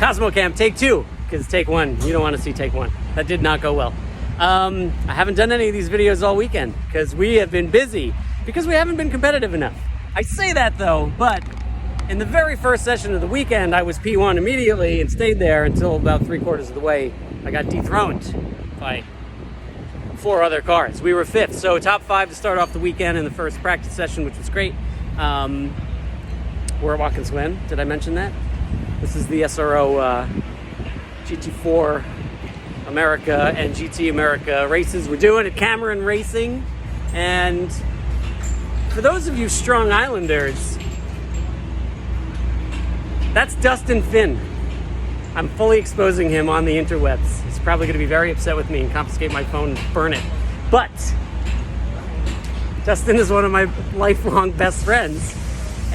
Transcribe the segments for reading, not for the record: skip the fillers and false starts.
Cosmo cam, take 2, because take 1, you don't want to see take 1. That did not go well. I haven't done any of these videos all weekend because we have been busy, because we haven't been competitive enough. I say that though, but in the very first session of the weekend, I was P1 immediately and stayed there until about 3/4 of the way. I got dethroned by 4 other cars. We were 5th, so top 5 to start off the weekend in the first practice session, which was great. We're at Watkins Glen. Did I mention that? This is the SRO GT4 America and GT America races we're doing at Cameron Racing. And for those of you Strong Islanders, that's Dustin Finn. I'm fully exposing him on the interwebs. He's probably going to be very upset with me and confiscate my phone and burn it. But Dustin is one of my lifelong best friends.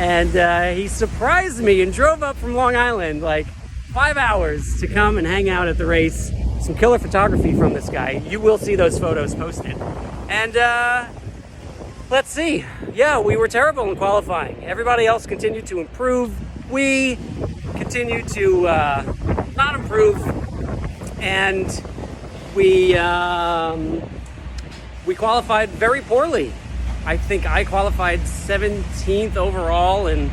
And he surprised me and drove up from Long Island like 5 hours to come and hang out at the race. Some killer photography from this guy. You will see those photos posted. And let's see. Yeah, we were terrible in qualifying. Everybody else continued to improve. We continued to not improve. And we qualified very poorly. I think I qualified 17th overall and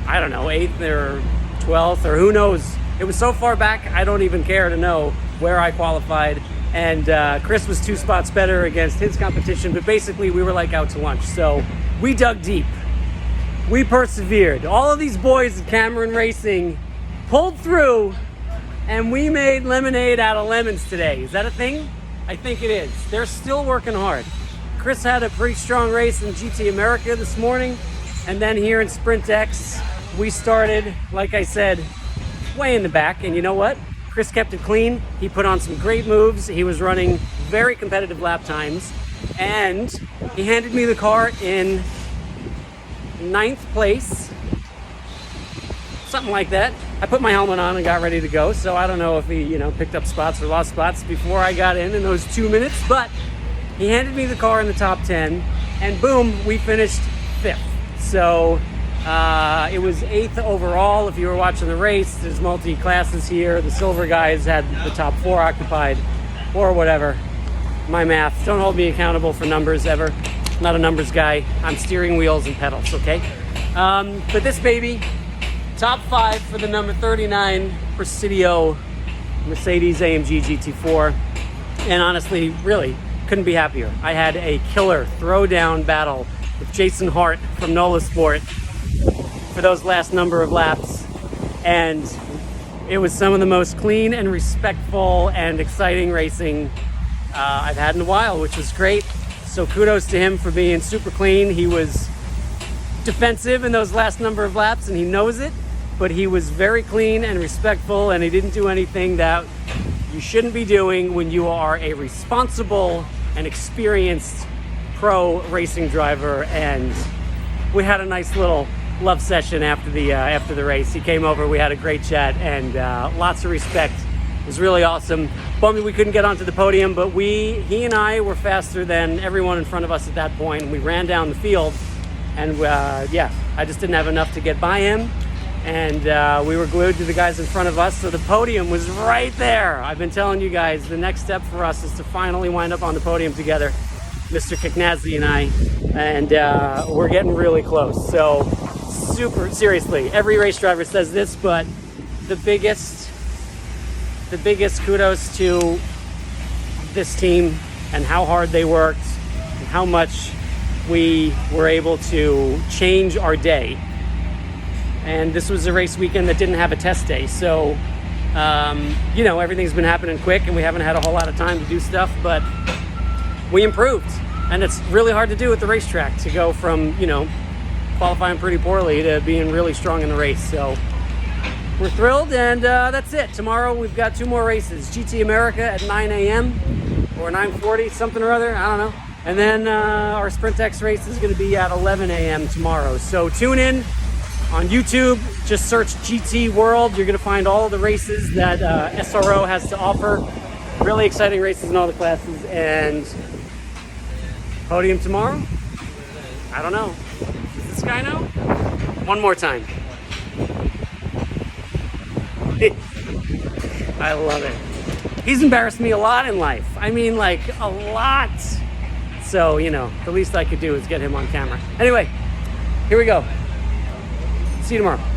I don't know, 8th or 12th or who knows. It was so far back, I don't even care to know where I qualified. And Chris was 2 spots better against his competition, but basically we were like out to lunch. So we dug deep. We persevered. All of these boys at Cameron Racing pulled through and we made lemonade out of lemons today. Is that a thing? I think it is. They're still working hard. Chris had a pretty strong race in GT America this morning. And then here in Sprint X, we started, like I said, way in the back. And you know what? Chris kept it clean. He put on some great moves. He was running very competitive lap times. And he handed me the car in 9th place. Something like that. I put my helmet on and got ready to go. So I don't know if he, picked up spots or lost spots before I got in those 2 minutes. But he handed me the car in the top 10. And boom, we finished 5th. So it was 8th overall. If you were watching the race, there's multi-classes here. The silver guys had the top 4 occupied or whatever. My math. Don't hold me accountable for numbers ever. I'm not a numbers guy. I'm steering wheels and pedals, okay? But this baby, top 5 for the number 39 Presidio Mercedes AMG GT4. And honestly, really, couldn't be happier. I had a killer throwdown battle with Jason Hart from NOLA Sport for those last number of laps, and it was some of the most clean and respectful and exciting racing I've had in a while, which was great. So kudos to him for being super clean. He was defensive in those last number of laps and he knows it, but he was very clean and respectful, and he didn't do anything that you shouldn't be doing when you are a responsible and experienced pro racing driver. And we had a nice little love session after the race. He came over, we had a great chat, and lots of respect. It was really awesome. Bummed we couldn't get onto the podium, but he and I were faster than everyone in front of us at that point. We ran down the field, and I just didn't have enough to get by him, and we were glued to the guys in front of us, so the podium was right there. I've been telling you guys, the next step for us is to finally wind up on the podium together, Mr. Cagnazzi and I, and we're getting really close. So super seriously, every race driver says this, but the biggest kudos to this team and how hard they worked and how much we were able to change our day. And this was a race weekend that didn't have a test day, so everything's been happening quick and we haven't had a whole lot of time to do stuff, but we improved. And it's really hard to do at the racetrack, to go from qualifying pretty poorly to being really strong in the race. So we're thrilled, and that's it. Tomorrow we've got 2 more races. GT America at 9 a.m. or 9:40, something or other, I don't know. And then our Sprint X race is going to be at 11 a.m. tomorrow. So tune in on YouTube. Just search GT World. You're going to find all of the races that SRO has to offer. Really exciting races in all the classes. And podium tomorrow? I don't know. Does this guy know? One more time. I love it. He's embarrassed me a lot in life. I mean, like, a lot. So, you know, the least I could do is get him on camera. Anyway, here we go. See you tomorrow.